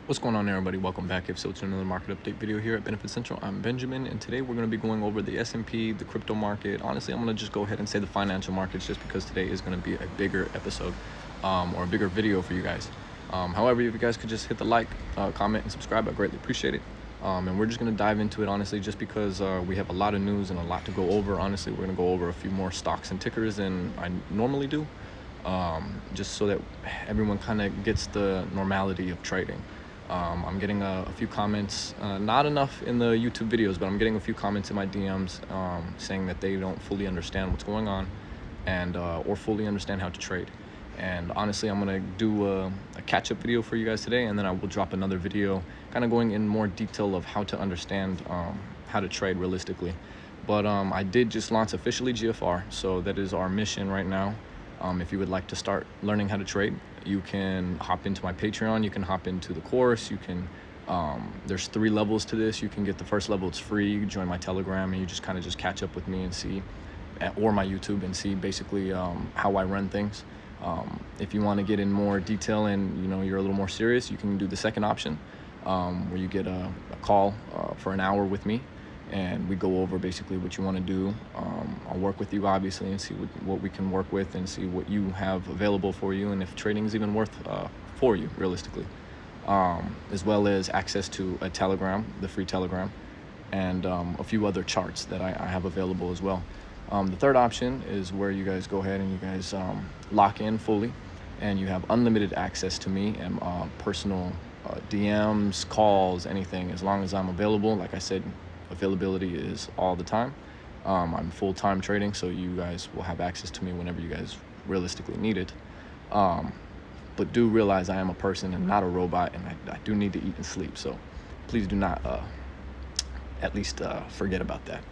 What's going on, everybody? Welcome back. If so, to another market update video here at Benefit Central. I'm Benjamin, and today we're going to be going over the S&P, the crypto market. Honestly, I'm going to just go ahead and say the financial markets, just because today is going to be a bigger episode or a bigger video for you guys. However, if you guys could just hit the like, comment, and subscribe, I greatly appreciate it. And we're just going to dive into it, honestly, just because we have a lot of news and a lot to go over. Honestly, we're going to go over a few more stocks and tickers than I normally do, just so that everyone kind of gets the normality of trading. I'm getting a few comments, not enough in the YouTube videos, but I'm getting a few comments in my DMs saying that they don't fully understand what's going on and or fully understand how to trade. And honestly, I'm going to do a catch-up video for you guys today, and then I will drop another video kind of going in more detail of how to understand how to trade realistically. But I did just launch officially GFR, so that is our mission right now. If you would like to start learning how to trade, you can hop into my Patreon, you can hop into the course, you can there's 3 levels to this. You can get the first level, it's free. You can join my Telegram and you just kind of just catch up with me and see, or my YouTube, and see basically how I run things. If you want to get in more detail and you're a little more serious, you can do the second option, where you get a call for an hour with me, and we go over basically what you want to do. I'll work with you obviously and see what we can work with, and see what you have available for you, and if trading is even worth for you realistically, as well as access to a Telegram, the free Telegram, and a few other charts that I have available as well. The third option is where you guys go ahead and you guys lock in fully, and you have unlimited access to me and personal DMs, calls, anything, as long as I'm available. Like I said, availability is all the time. I'm full-time trading, so you guys will have access to me whenever you guys realistically need it. But do realize I am a person and not a robot, and I do need to eat and sleep, so please do not at least forget about that.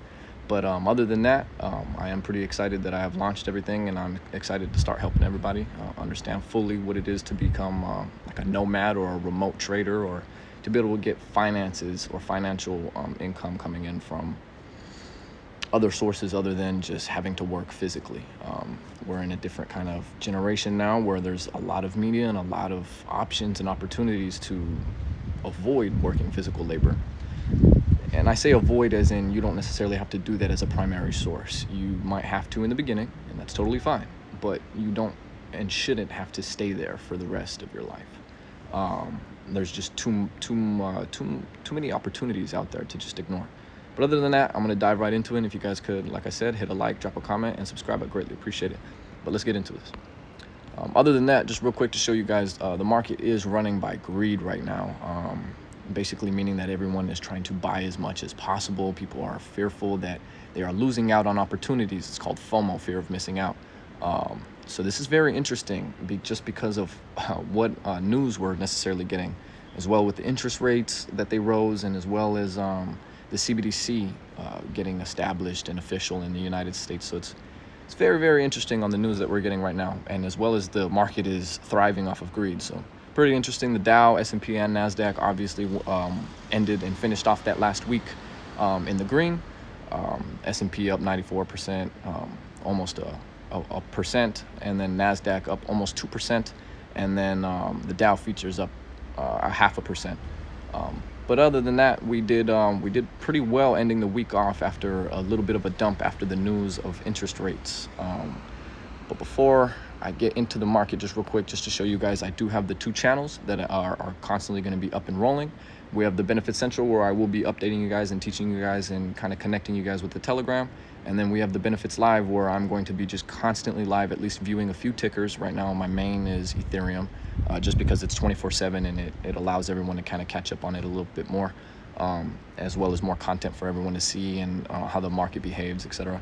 But other than that, I am pretty excited that I have launched everything, and I'm excited to start helping everybody understand fully what it is to become like a nomad or a remote trader, or to be able to get finances or financial income coming in from other sources other than just having to work physically. We're in a different kind of generation now, where there's a lot of media and a lot of options and opportunities to avoid working physical labor. And I say avoid as in you don't necessarily have to do that as a primary source. You might have to in the beginning, and that's totally fine, but you don't and shouldn't have to stay there for the rest of your life. There's just too many opportunities out there to just ignore. But other than that, I'm going to dive right into it. And if you guys could, like I said, hit a like, drop a comment, and subscribe, I greatly appreciate it. But let's get into this. Other than that, just real quick to show you guys, the market is running by greed right now. Basically meaning that everyone is trying to buy as much as possible. People are fearful that they are losing out on opportunities. It's called FOMO, fear of missing out. So this is very interesting, just because of what news we're necessarily getting, as well with the interest rates that they rose, and as well as the CBDC getting established and official in the United States. So it's very, very interesting on the news that we're getting right now, and as well as the market is thriving off of greed. So pretty interesting. The Dow, S&P, and NASDAQ obviously ended and finished off that last week in the green. S&P up 94%, almost a percent, and then NASDAQ up almost 2%, and then the Dow futures up a 0.5%. But other than that, we did pretty well ending the week off after a little bit of a dump after the news of interest rates. But before I get into the market, just real quick, just to show you guys, I do have the 2 channels that are constantly going to be up and rolling. We have the Benefit Central, where I will be updating you guys and teaching you guys and kind of connecting you guys with the Telegram. And then we have the Benefits Live, where I'm going to be just constantly live, at least viewing a few tickers. Right now, my main is Ethereum, just because it's 24/7, and it allows everyone to kind of catch up on it a little bit more, as well as more content for everyone to see, and how the market behaves, etc.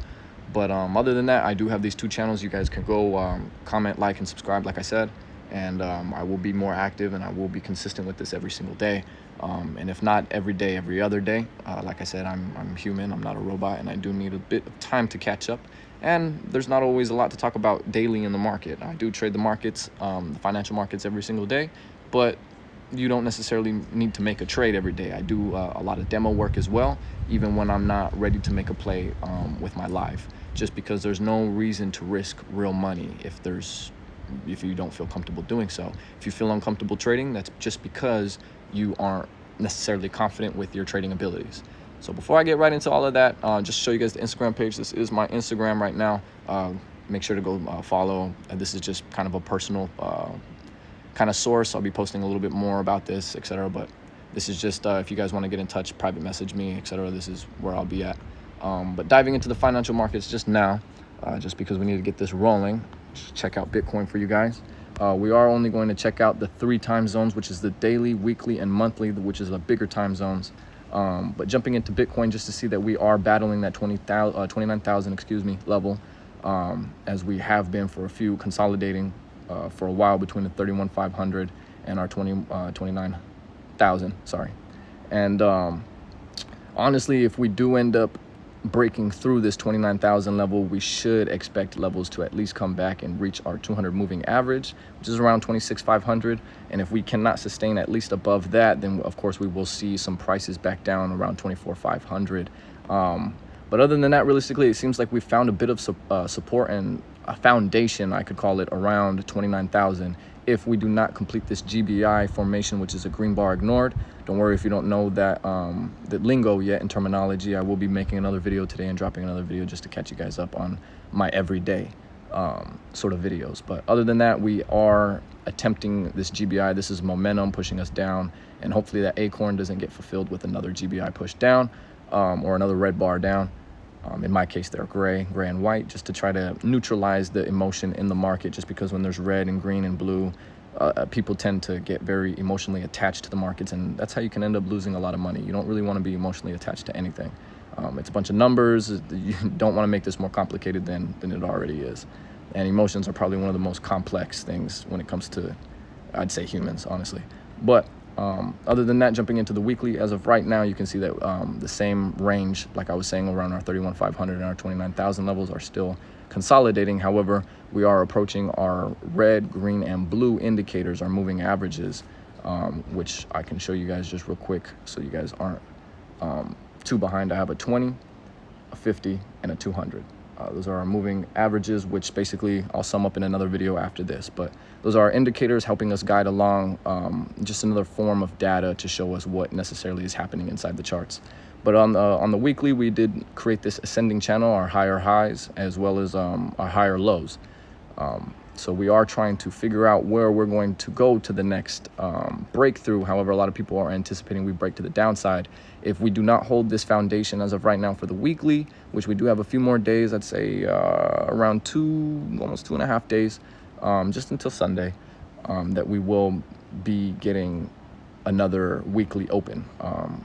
But other than that, I do have these 2 channels. You guys can go comment, like, and subscribe, like I said. And I will be more active, and I will be consistent with this every single day. And if not every day, every other day. Like I said, I'm human, I'm not a robot, and I do need a bit of time to catch up. And there's not always a lot to talk about daily in the market. I do trade the markets, the financial markets, every single day, but you don't necessarily need to make a trade every day. I do a lot of demo work as well, even when I'm not ready to make a play with my live, just because there's no reason to risk real money if you don't feel comfortable doing so. If you feel uncomfortable trading, that's just because you aren't necessarily confident with your trading abilities. So before I get right into all of that, just show you guys the Instagram page. This is my Instagram right now. Make sure to go follow. This is just kind of a personal kind of source. I'll be posting a little bit more about this, etc. But this is just if you guys want to get in touch, private message me, etc. This is where I'll be at. But diving into the financial markets just now, just because we need to get this rolling. Just check out Bitcoin for you guys. We are only going to check out the 3 time zones, which is the daily, weekly, and monthly, which is the bigger time zones. But jumping into Bitcoin just to see that we are battling that 29,000 level, as we have been for a few, consolidating for a while between the 31,500 and our 29,000. Sorry. And honestly, if we do end up breaking through this 29,000 level, we should expect levels to at least come back and reach our 200 moving average, which is around 26,500. And if we cannot sustain at least above that, then of course we will see some prices back down around 24,500. But other than that, realistically, it seems like we found a bit of support and a foundation, I could call it, around 29,000. If we do not complete this GBI formation, which is a green bar ignored. Don't worry if you don't know that lingo yet in terminology. I will be making another video today and dropping another video just to catch you guys up on my everyday sort of videos. But other than that, we are attempting this GBI. This is momentum pushing us down, and hopefully that acorn doesn't get fulfilled with another GBI push down or another red bar down. In my case, they're gray and white, just to try to neutralize the emotion in the market, just because when there's red and green and blue, people tend to get very emotionally attached to the markets, and that's how you can end up losing a lot of money. You don't really want to be emotionally attached to anything. It's a bunch of numbers. You don't want to make this more complicated than it already is. And emotions are probably one of the most complex things when it comes to, I'd say, humans, honestly. But other than that, jumping into the weekly, as of right now, you can see that the same range, like I was saying, around our 31,500 and our 29,000 levels are still consolidating. However, we are approaching our red, green, and blue indicators, our moving averages, which I can show you guys just real quick so you guys aren't too behind. I have a 20, a 50, and a 200. Those are our moving averages, which basically I'll sum up in another video after this. But those are our indicators helping us guide along, just another form of data to show us what necessarily is happening inside the charts. But on the weekly, we did create this ascending channel, our higher highs, as well as our higher lows. So we are trying to figure out where we're going to go to the next breakthrough. However, a lot of people are anticipating we break to the downside. If we do not hold this foundation as of right now for the weekly, which we do have a few more days, I'd say around almost 2.5 days, just until Sunday, that we will be getting another weekly open.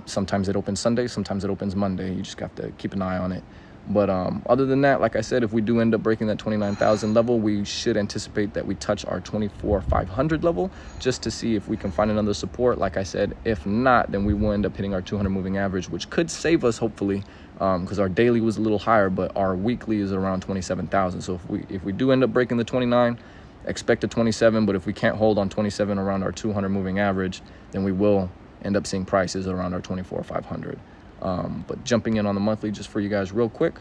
Sometimes it opens Sunday, sometimes it opens Monday. You just have to keep an eye on it. But other than that, like I said, if we do end up breaking that 29,000 level, we should anticipate that we touch our 24,500 level, just to see if we can find another support. Like I said, if not, then we will end up hitting our 200 moving average, which could save us, hopefully, because our daily was a little higher, but our weekly is around 27,000. So if we do end up breaking the 29, expect a 27. But if we can't hold on 27 around our 200 moving average, then we will end up seeing prices around our 24,500. But jumping in on the monthly just for you guys real quick,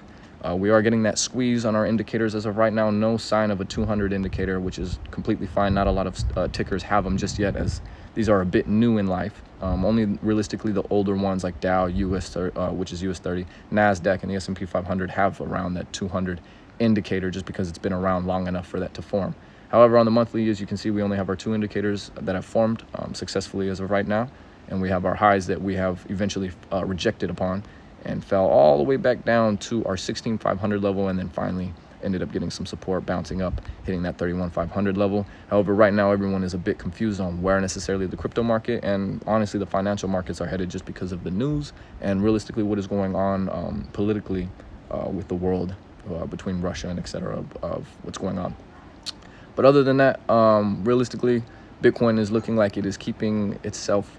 we are getting that squeeze on our indicators as of right now. No sign of a 200 indicator, which is completely fine. Not a lot of tickers have them just yet, as these are a bit new in life. Only realistically the older ones like Dow, which is US 30, NASDAQ, and the S&P 500 have around that 200 indicator, just because it's been around long enough for that to form. However, on the monthly, as you can see, we only have our 2 indicators that have formed successfully as of right now. And we have our highs that we have eventually rejected upon and fell all the way back down to our 16,500 level, and then finally ended up getting some support, bouncing up, hitting that 31,500 level. However, right now everyone is a bit confused on where necessarily the crypto market and honestly the financial markets are headed, just because of the news and realistically what is going on politically with the world, between Russia and etc. of what's going on. But other than that, realistically, Bitcoin is looking like it is keeping itself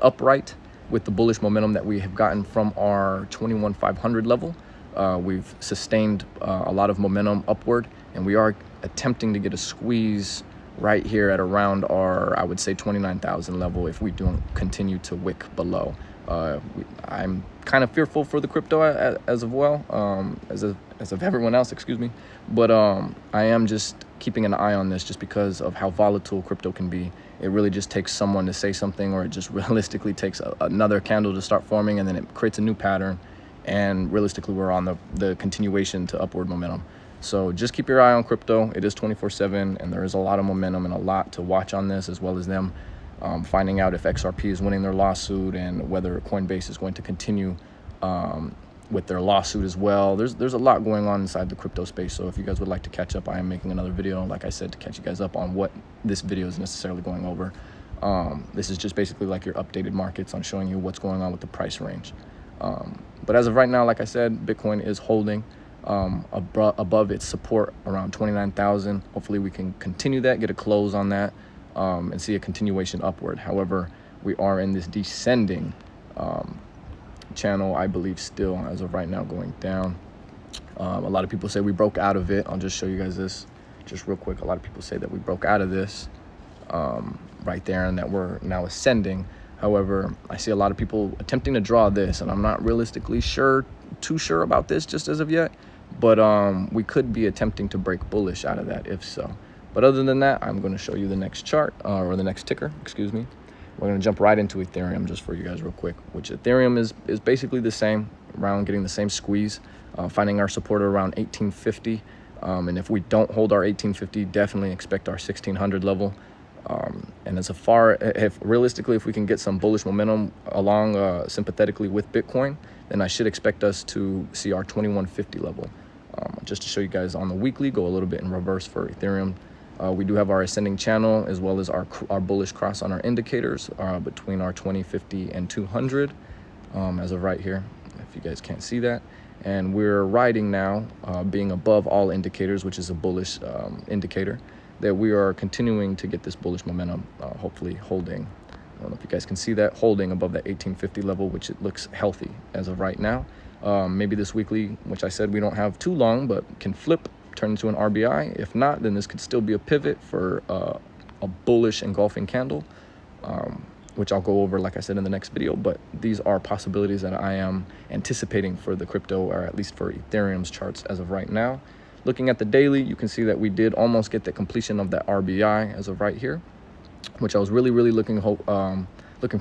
upright with the bullish momentum that we have gotten from our 21,500 level. We've sustained a lot of momentum upward, and we are attempting to get a squeeze right here at around our, I would say, 29,000 level if we don't continue to wick below. I'm kind of fearful for the crypto as of well, as of everyone else, excuse me. But I am just keeping an eye on this just because of how volatile crypto can be. It really just takes someone to say something, or it just realistically takes another candle to start forming, and then it creates a new pattern. And realistically, we're on the continuation to upward momentum. So just keep your eye on crypto. It is 24/7, and there is a lot of momentum and a lot to watch on this, as well as them finding out if XRP is winning their lawsuit and whether Coinbase is going to continue with their lawsuit as well. There's a lot going on inside the crypto space. So if you guys would like to catch up, I am making another video, like I said, to catch you guys up on what this video is necessarily going over. This is just basically like your updated markets on showing you what's going on with the price range. But as of right now, like I said, Bitcoin is holding above its support around 29,000. Hopefully we can continue that, get a close on that, and see a continuation upward. However, we are in this descending channel, I believe, still as of right now, going down. A lot of people say we broke out of it. I'll just show you guys this just real quick. A lot of people say that we broke out of this right there, and that we're now ascending. However, I see a lot of people attempting to draw this, and I'm not realistically too sure about this just as of yet. But we could be attempting to break bullish out of that if so. But other than that, I'm going to show you the next chart, or the next ticker, excuse me. We're going to jump right into Ethereum just for you guys real quick, which Ethereum is basically the same, around getting the same squeeze, finding our support around 1850. And if we don't hold our 1850, definitely expect our 1600 level. And as far, if realistically, if we can get some bullish momentum along sympathetically with Bitcoin, then I should expect us to see our 2150 level. Just to show you guys on the weekly, go a little bit in reverse for Ethereum. We do have our ascending channel, as well as our bullish cross on our indicators between our 2050 and 200 as of right here, if you guys can't see that. And we're riding now, being above all indicators, which is a bullish indicator, that we are continuing to get this bullish momentum, hopefully holding. I don't know if you guys can see that, holding above that 1850 level, which it looks healthy as of right now. Maybe this weekly, which I said we don't have too long, but can flip, turn into an RBI. If not, then this could still be a pivot for a bullish engulfing candle, which I'll go over, like I said, in the next video. But these are possibilities that I am anticipating for the crypto, or at least for Ethereum's charts as of right now. Looking at the daily, you can see that we did almost get the completion of that RBI as of right here, which I was really looking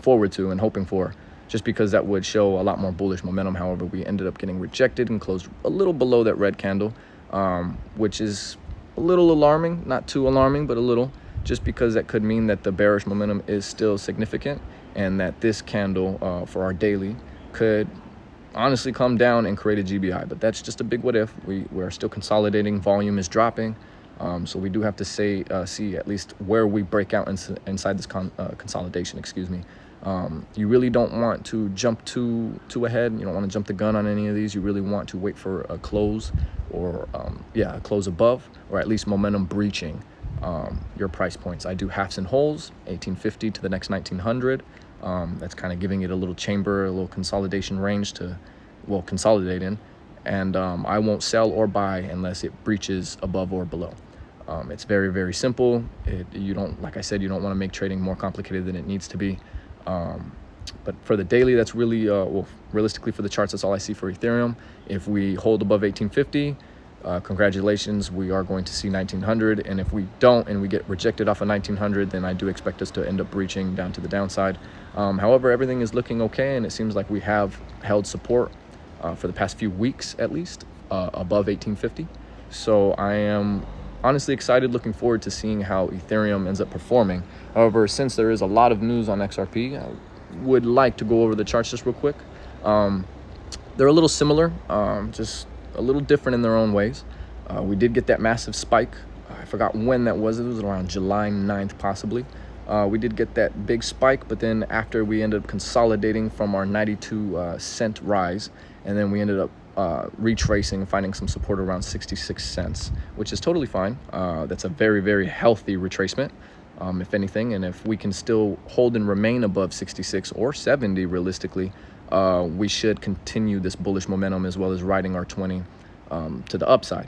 forward to and hoping for, just because that would show a lot more bullish momentum. However, we ended up getting rejected and closed a little below that red candle, which is a little alarming, not too alarming, but a little, just because that could mean that the bearish momentum is still significant, and that this candle for our daily could honestly come down and create a GBI. But that's just a big what if. We're still consolidating, volume is dropping, so we do have to see at least where we break out inside this consolidation, excuse me. You really don't want to jump too ahead. You don't want to jump the gun on any of these. You really want to wait for a close, or a close above, or at least momentum breaching your price points. I do halves and wholes, 1850 to the next 1900. That's kind of giving it a little chamber, a little consolidation range to, well, consolidate in. And I won't sell or buy unless it breaches above or below. It's very simple. You don't, like I said, you don't want to make trading more complicated than it needs to be. But for the daily, that's really, well, realistically for the charts, that's all I see for Ethereum. If we hold above 1850, congratulations, we are going to see 1900. And if we don't, and we get rejected off of 1900, then I do expect us to end up breaching down to the downside. However, everything is looking okay, and it seems like we have held support for the past few weeks, at least, above 1850. So I am honestly excited, looking forward to seeing how Ethereum ends up performing. However, since there is a lot of news on XRP, I would like to go over the charts just real quick. They're a little similar, just a little different in their own ways. We did get that massive spike. I forgot when that was. It was around July 9th, possibly. We did get that big spike, but then after we ended up consolidating from our 92 cent rise, and then we ended up retracing, finding some support around 66 cents, which is totally fine. That's a very healthy retracement, if anything. And if we can still hold and remain above 66 or 70 realistically, we should continue this bullish momentum, as well as riding our 20 to the upside.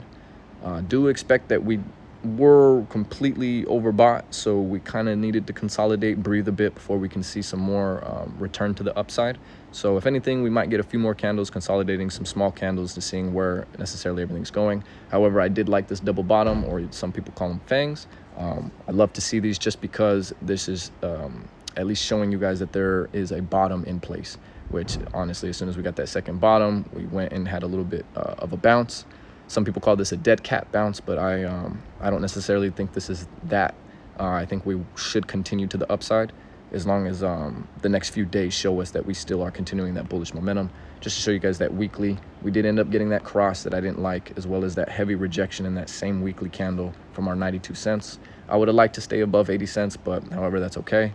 Do expect that we we're completely overbought, so we kind of needed to consolidate, breathe a bit before we can see some more return to the upside. So if anything, we might get a few more candles, consolidating some small candles to seeing where necessarily everything's going. However, I did like this double bottom, or some people call them fangs. I'd love to see these just because this is at least showing you guys that there is a bottom in place, which honestly, as soon as we got that second bottom, we went and had a little bit of a bounce. Some people call this a dead cat bounce, but I don't necessarily think this is that. I think we should continue to the upside as long as the next few days show us that we still are continuing that bullish momentum. Just to show you guys that weekly, we did end up getting that cross that I didn't like, as well as that heavy rejection in that same weekly candle from our 92 cents. I would have liked to stay above 80 cents, but however, that's okay.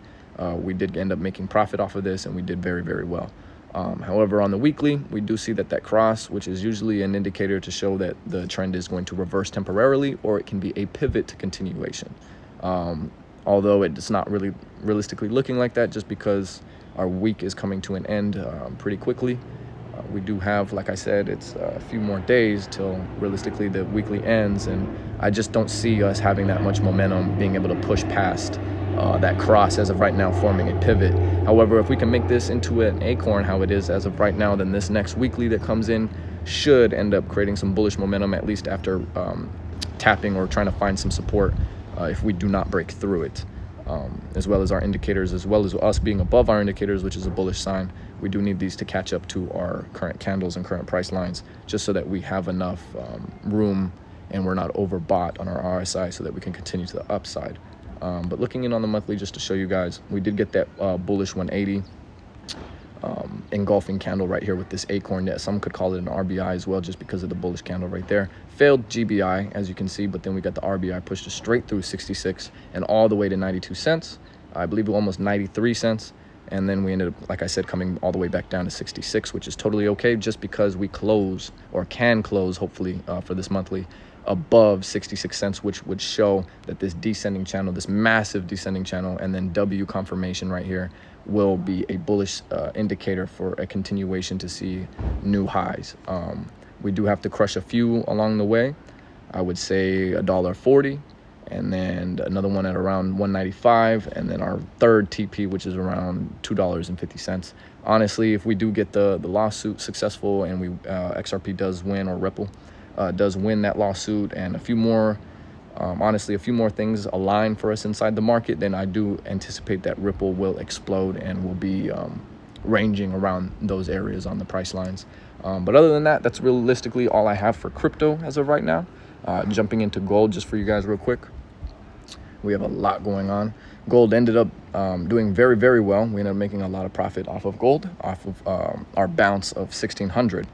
We did end up making profit off of this, and we did very, very well. However, on the weekly, we do see that cross, which is usually an indicator to show that the trend is going to reverse temporarily, or it can be a pivot to continuation. Although it's not really realistically looking like that, just because our week is coming to an end pretty quickly. We do have, like I said, it's a few more days till realistically the weekly ends, and I just don't see us having that much momentum being able to push past that cross as of right now, forming a pivot. However, if we can make this into an acorn, how it is as of right now, then this next weekly that comes in should end up creating some bullish momentum, at least after tapping or trying to find some support if we do not break through it. As well as our indicators, as well as us being above our indicators, which is a bullish sign. We do need these to catch up to our current candles and current price lines, just so that we have enough room and we're not overbought on our RSI, so that we can continue to the upside. But looking in on the monthly, just to show you guys, we did get that bullish 180 engulfing candle right here with this acorn. That some could call it an RBI as well, just because of the bullish candle right there. Failed GBI, as you can see, but then we got the RBI pushed us straight through 66 and all the way to 92 cents. I believe almost 93 cents. And then we ended up, like I said, coming all the way back down to 66, which is totally okay, just because we close, or can close, hopefully, for this monthly, above 66 cents, which would show that this descending channel, this massive descending channel, and then W confirmation right here will be a bullish indicator for a continuation to see new highs. We do have to crush a few along the way. I would say $1.40, and then another one at around 195, and then our third TP, which is around $2.50. Honestly, if we do get the lawsuit successful, and we XRP does win, or Ripple does win that lawsuit, and a few more, honestly, a few more things align for us inside the market, then I do anticipate that Ripple will explode and will be ranging around those areas on the price lines. But other than that, that's realistically all I have for crypto as of right now. Jumping into gold just for you guys real quick. We have a lot going on. Gold ended up doing very, very well. We ended up making a lot of profit off of gold, off of our bounce of 1600.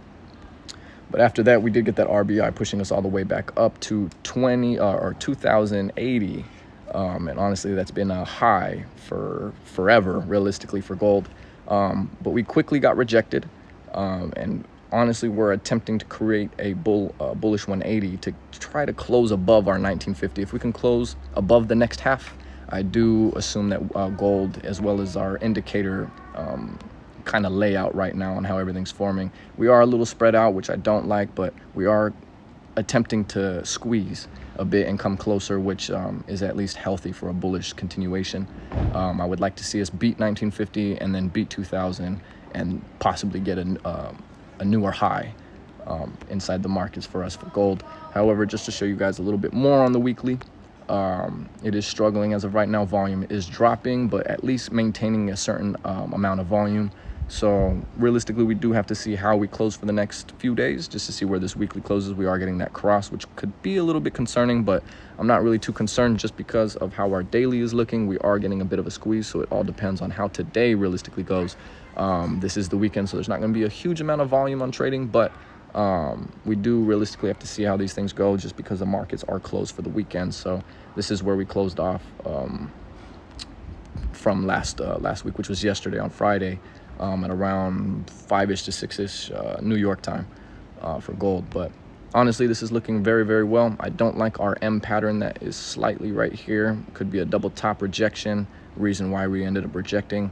But after that, we did get that RBI pushing us all the way back up to 2080. And honestly, that's been a high for forever, realistically, for gold. But we quickly got rejected. And honestly, we're attempting to create a bullish 180 to try to close above our 1950. If we can close above the next half, I do assume that gold, as well as our indicator kind of layout right now on how everything's forming, we are a little spread out, which I don't like, but we are attempting to squeeze a bit and come closer, which is at least healthy for a bullish continuation. I would like to see us beat 1950 and then beat 2000 and possibly get a newer high inside the markets for us for gold. However, just to show you guys a little bit more on the weekly, it is struggling as of right now. Volume is dropping, but at least maintaining a certain amount of volume. So realistically, we do have to see how we close for the next few days, just to see where this weekly closes. We are getting that cross, which could be a little bit concerning, but I'm not really too concerned just because of how our daily is looking. We are getting a bit of a squeeze, so it all depends on how today realistically goes. This is the weekend, so there's not going to be a huge amount of volume on trading, but we do realistically have to see how these things go, just because the markets are closed for the weekend. So this is where we closed off from last week, which was yesterday on Friday, at around 5-ish to 6-ish New York time for gold. But honestly, this is looking very, very well. I don't like our M pattern that is slightly right here. Could be a double top rejection, reason why we ended up rejecting.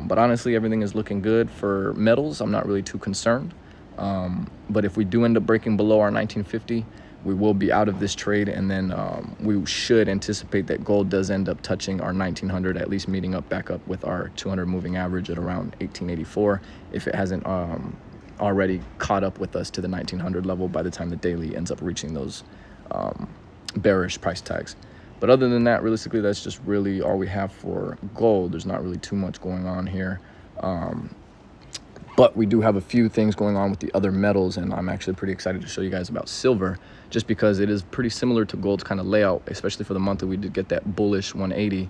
But honestly, everything is looking good for metals. I'm not really too concerned. But if we do end up breaking below our 1950, we will be out of this trade, and then we should anticipate that gold does end up touching our 1900, at least meeting up back up with our 200 moving average at around 1884, if it hasn't already caught up with us to the 1900 level by the time the daily ends up reaching those bearish price tags. But other than that, realistically, that's just really all we have for gold. There's not really too much going on here. But we do have a few things going on with the other metals, and I'm actually pretty excited to show you guys about silver, just because it is pretty similar to gold's kind of layout, especially for the monthly. We did get that bullish 180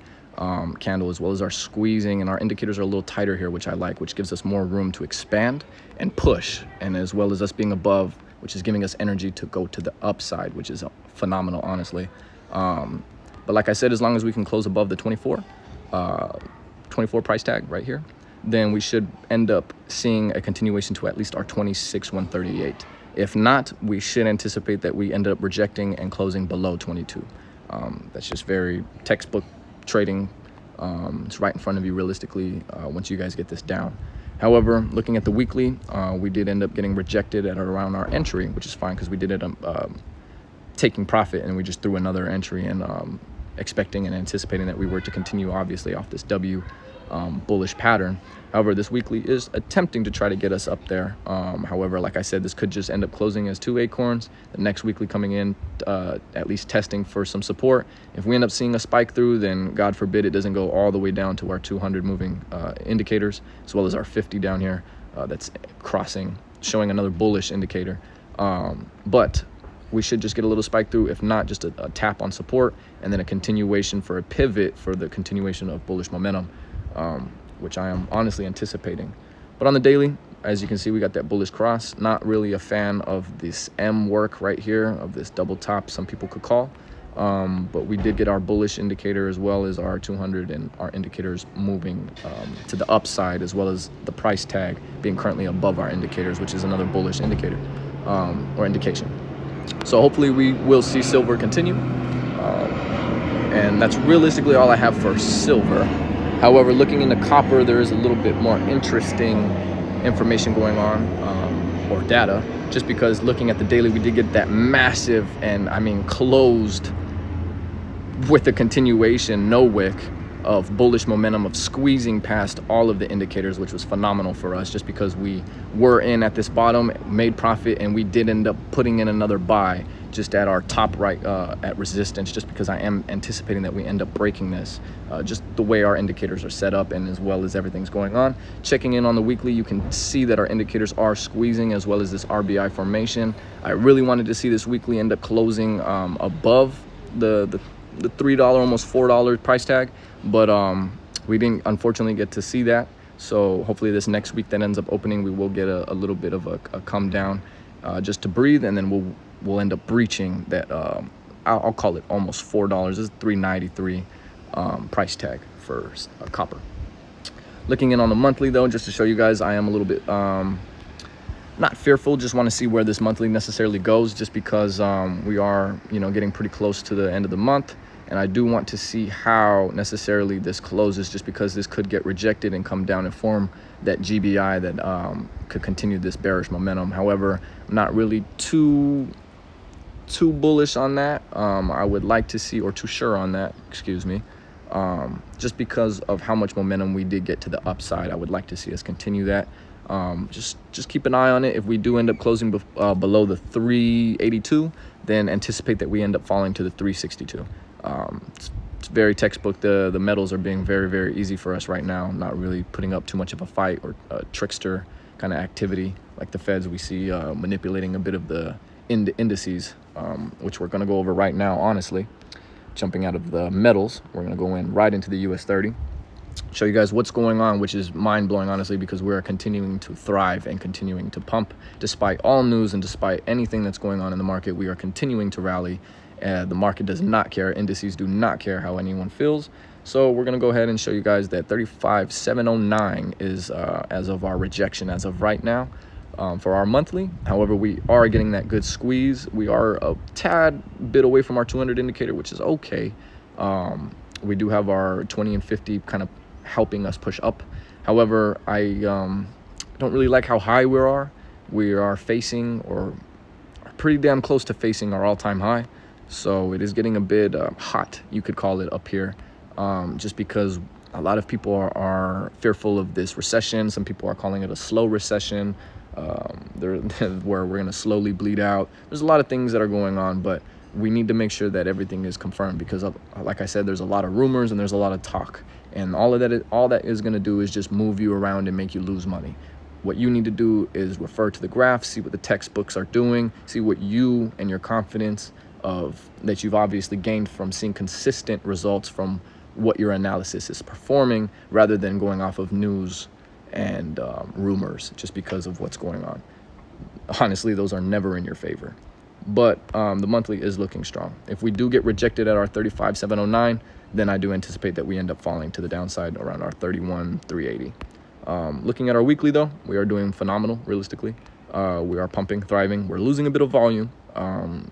candle, as well as our squeezing, and our indicators are a little tighter here, which I like, which gives us more room to expand and push, and as well as us being above, which is giving us energy to go to the upside, which is phenomenal, honestly. But like I said, as long as we can close above the 24 price tag right here, then we should end up seeing a continuation to at least our 26,138. If not, we should anticipate that we end up rejecting and closing below 22. That's just very textbook trading. It's right in front of you realistically once you guys get this down. However, looking at the weekly, we did end up getting rejected at around our entry, which is fine because we did it taking profit, and we just threw another entry and expecting and anticipating that we were to continue obviously off this W bullish pattern. However, this weekly is attempting to try to get us up there. However, like I said, this could just end up closing as 2 acorns. The next weekly coming in, at least testing for some support. If we end up seeing a spike through, then God forbid it doesn't go all the way down to our 200 moving indicators, as well as our 50 down here. That's crossing, showing another bullish indicator. But we should just get a little spike through. If not, just a tap on support, and then a continuation for a pivot for the continuation of bullish momentum, which I am honestly anticipating. But on the daily, as you can see, we got that bullish cross. Not really a fan of this M work right here, of this double top, some people could call. But we did get our bullish indicator, as well as our 200 and our indicators moving to the upside, as well as the price tag being currently above our indicators, which is another bullish indicator or indication. So hopefully we will see silver continue. And that's realistically all I have for silver. However, looking into copper, there is a little bit more interesting information going on, or data, just because looking at the daily, we did get that massive, and I mean closed with a continuation, no wick of bullish momentum of squeezing past all of the indicators, which was phenomenal for us, just because we were in at this bottom, made profit, and we did end up putting in another buy just at our top right at resistance, just because I am anticipating that we end up breaking this, just the way our indicators are set up, and as well as everything's going on. Checking in on the weekly, you can see that our indicators are squeezing, as well as this RBI formation. I really wanted to see this weekly end up closing above the $3, almost $4 price tag, but we didn't unfortunately get to see that. So hopefully this next week that ends up opening, we will get a little bit of a come down just to breathe, and then we'll end up breaching that I'll call it almost $4. This is $3.93 price tag for copper. Looking in on the monthly though, just to show you guys, I am a little bit not fearful, just want to see where this monthly necessarily goes, just because we are getting pretty close to the end of the month, and I do want to see how necessarily this closes, just because this could get rejected and come down and form that GBI that could continue this bearish momentum. However, I'm not really too bullish on that. I would like to see, or too sure on that, excuse me, just because of how much momentum we did get to the upside. I would like to see us continue that. Just keep an eye on it. If we do end up closing below the 382, then anticipate that we end up falling to the 362. It's very textbook. The metals are being very, very easy for us right now, not really putting up too much of a fight or a trickster kind of activity like the Feds. We see manipulating a bit of the indices, which we're going to go over right now. Honestly, jumping out of the metals, we're going to go in right into the US 30, show you guys what's going on, which is mind-blowing, honestly, because we're continuing to thrive and continuing to pump despite all news and despite anything that's going on in the market. We are continuing to rally. The market does not care. Indices do not care how anyone feels. So we're going to go ahead and show you guys that 35,709 is as of our rejection as of right now for our monthly. However, we are getting that good squeeze. We are a tad bit away from our 200 indicator, which is okay. We do have our 20 and 50 kind of helping us push up. However, I don't really like how high we are. We are facing, or pretty damn close to facing our all-time high. So it is getting a bit hot, you could call it, up here, just because a lot of people are fearful of this recession. Some people are calling it a slow recession, where we're going to slowly bleed out. There's a lot of things that are going on, but we need to make sure that everything is confirmed because, like I said, there's a lot of rumors and there's a lot of talk. And all that is going to do is just move you around and make you lose money. What you need to do is refer to the graphs, see what the textbooks are doing, see what you and your confidence that you've obviously gained from seeing consistent results from what your analysis is performing, rather than going off of news and rumors just because of what's going on. Honestly, those are never in your favor. But the monthly is looking strong. If we do get rejected at our 35,709, then I do anticipate that we end up falling to the downside around our 31,380. Looking at our weekly, though, we are doing phenomenal, realistically. We are pumping, thriving. We're losing a bit of volume.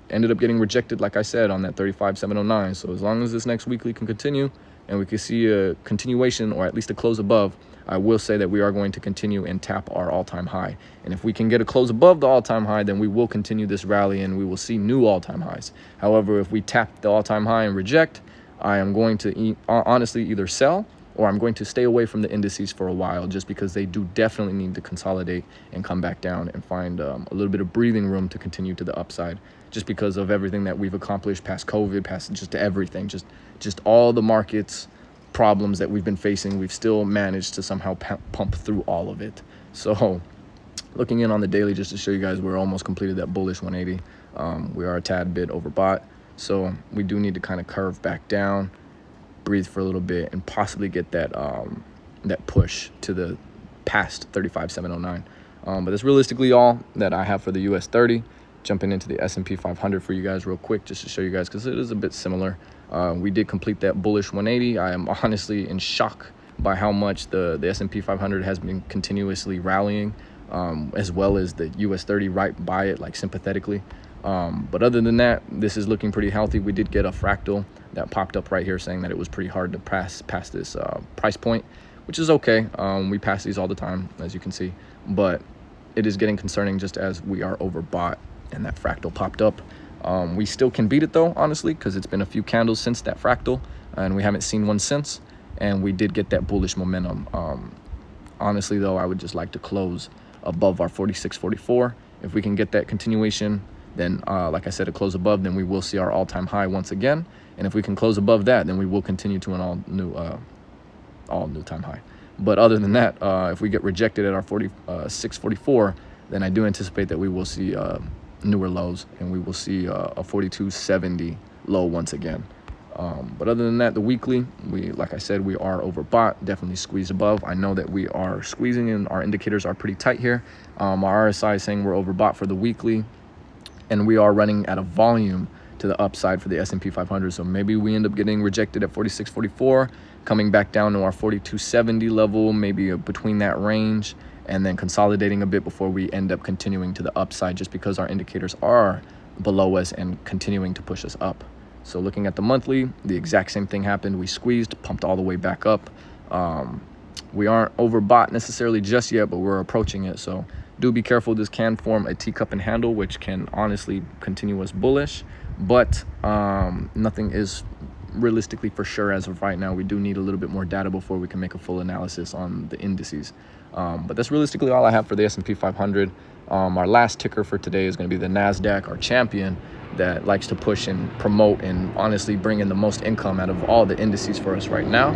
Ended up getting rejected, like I said, on that 35,709. So as long as this next weekly can continue and we can see a continuation or at least a close above, I will say that we are going to continue and tap our all-time high. And if we can get a close above the all-time high, then we will continue this rally and we will see new all-time highs. However, if we tap the all-time high and reject, I am going to honestly either sell or I'm going to stay away from the indices for a while, just because they do definitely need to consolidate and come back down and find a little bit of breathing room to continue to the upside, just because of everything that we've accomplished past COVID, past just everything, just all the markets problems that we've been facing. We've still managed to somehow pump through all of it. So looking in on the daily, just to show you guys, we're almost completed that bullish 180. We are a tad bit overbought, so we do need to kind of curve back down, breathe for a little bit, and possibly get that push to the past 35,709. But that's realistically all that I have for the US 30. Jumping into the S&P 500 for you guys real quick, just to show you guys, because it is a bit similar. We did complete that bullish 180. I am honestly in shock by how much the S&P 500 has been continuously rallying, as well as the US 30 right by it, like sympathetically. But other than that, this is looking pretty healthy. We did get a fractal that popped up right here saying that it was pretty hard to pass this price point, which is okay. We pass these all the time, as you can see, but it is getting concerning just as we are overbought, and that fractal popped up. We still can beat it though, honestly, because it's been a few candles since that fractal and we haven't seen one since, and we did get that bullish momentum. Honestly though, I would just like to close above our 46.44. If we can get that continuation, then like I said, a close above, then we will see our all-time high once again. And if we can close above that, then we will continue to an all new time high. But other than that, if we get rejected at our 46.44, then I do anticipate that we will see newer lows, and we will see a 42.70 low once again. But other than that, the weekly, like I said, we are overbought, definitely squeezed above. I know that we are squeezing, and our indicators are pretty tight here. Our RSI is saying we're overbought for the weekly, and we are running at a volume to the upside for the S&P 500. So maybe we end up getting rejected at 46.44, coming back down to our 42.70 level, maybe between that range, and then consolidating a bit before we end up continuing to the upside, just because our indicators are below us and continuing to push us up. So looking at the monthly, the exact same thing happened. We squeezed, pumped all the way back up. We aren't overbought necessarily just yet, but we're approaching it. So do be careful. This can form a teacup and handle, which can honestly continue us bullish, but nothing is realistically for sure as of right now. We do need a little bit more data before we can make a full analysis on the indices. But that's realistically all I have for the S&P 500. Our last ticker for today is going to be the NASDAQ, our champion that likes to push and promote and honestly bring in the most income out of all the indices for us right now.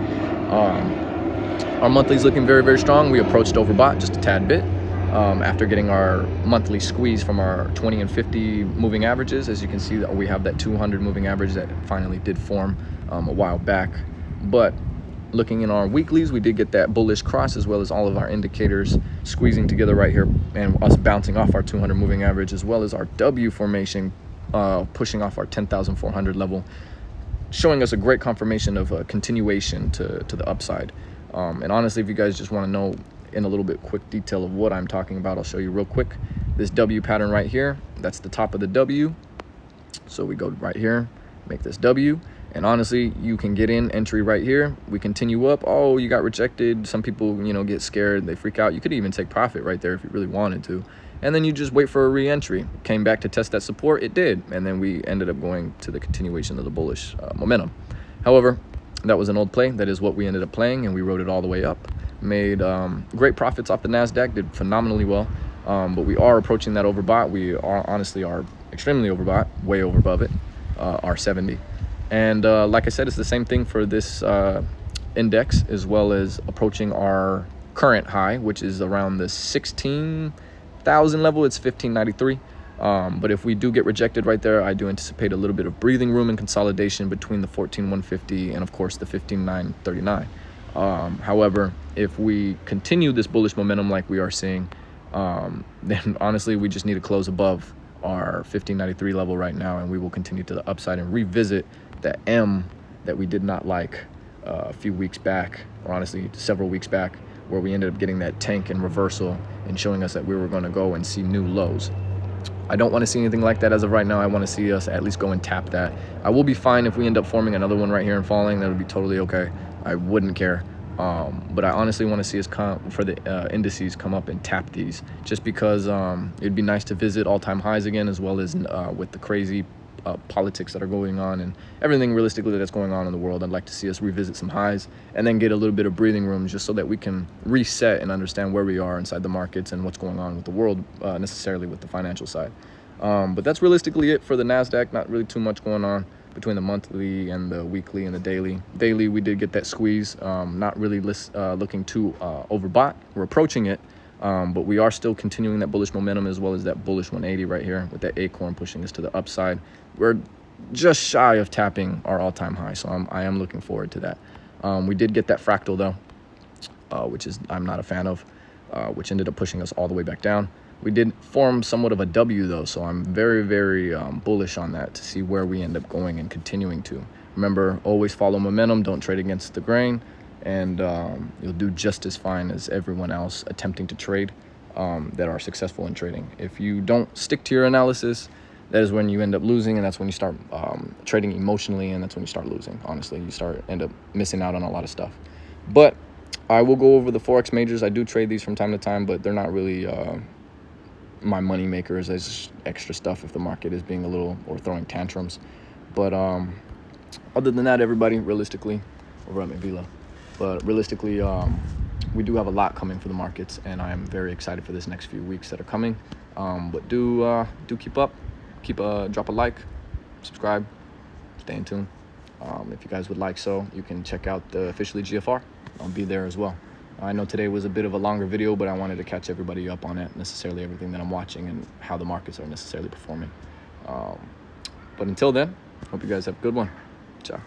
Our monthly is looking very, very strong. We approached overbought just a tad bit after getting our monthly squeeze from our 20 and 50 moving averages. As you can see, that we have that 200 moving average that finally did form a while back. But looking in our weeklies, we did get that bullish cross, as well as all of our indicators squeezing together right here, and us bouncing off our 200 moving average, as well as our W formation pushing off our 10,400 level, showing us a great confirmation of a continuation to the upside. And honestly, if you guys just want to know in a little bit quick detail of what I'm talking about, I'll show you real quick. This W pattern right here, that's the top of the W. So we go right here, make this W. And honestly, you can get in entry right here. We continue up. Oh, you got rejected. Some people, get scared. They freak out. You could even take profit right there if you really wanted to. and then you just wait for a re-entry. Came back to test that support, it did, and then we ended up going to the continuation of the bullish momentum. However, that was an old play. That is what we ended up playing, and we rode it all the way up. Made great profits off the NASDAQ, did phenomenally well, but we are approaching that overbought. We are extremely overbought, way over above it, R70. And like I said, it's the same thing for this index, as well as approaching our current high, which is around the 16,000 level. It's 1593. But if we do get rejected right there, I do anticipate a little bit of breathing room and consolidation between the 14,150 and of course the 15,939. However, if we continue this bullish momentum like we are seeing, then honestly we just need to close above our 1593 level right now, and we will continue to the upside and revisit that M that we did not like a few weeks back, or honestly several weeks back, where we ended up getting that tank and reversal and showing us that we were going to go and see new lows. I don't want to see anything like that as of right now. I want to see us at least go and tap that. I will be fine if we end up forming another one right here and falling. That would be totally okay. I wouldn't care. But I honestly want to see us for the indices come up and tap these, just because it'd be nice to visit all-time highs again, as well as with the crazy politics that are going on and everything realistically that's going on in the world. I'd like to see us revisit some highs and then get a little bit of breathing room, just so that we can reset and understand where we are inside the markets and what's going on with the world, necessarily with the financial side. But that's realistically it for the NASDAQ. Not really too much going on between the monthly and the weekly and the daily. Daily, we did get that squeeze. Not really looking too overbought. We're approaching it, but we are still continuing that bullish momentum, as well as that bullish 180 right here with that acorn pushing us to the upside. We're just shy of tapping our all-time high, so I am looking forward to that. We did get that fractal though, which is I'm not a fan of, which ended up pushing us all the way back down. We did form somewhat of a W though, so I'm very, very bullish on that to see where we end up going and continuing to. Remember, always follow momentum, don't trade against the grain, and you'll do just as fine as everyone else attempting to trade that are successful in trading. If you don't stick to your analysis, that is when you end up losing, and that's when you start trading emotionally, and that's when you start losing. Honestly, you end up missing out on a lot of stuff. But I will go over the Forex majors. I do trade these from time to time, but they're not really my money makers. As extra stuff if the market is being a little or throwing tantrums. But other than that, everybody, realistically, over at Mavila, but realistically, we do have a lot coming for the markets, and I am very excited for this next few weeks that are coming. But do keep up. Drop a like, subscribe, stay in tune. If you guys would like so, you can check out the Officially GFR. I'll be there as well. I know today was a bit of a longer video, but I wanted to catch everybody up on it, necessarily everything that I'm watching and how the markets are necessarily performing. But until then, hope you guys have a good one. Ciao.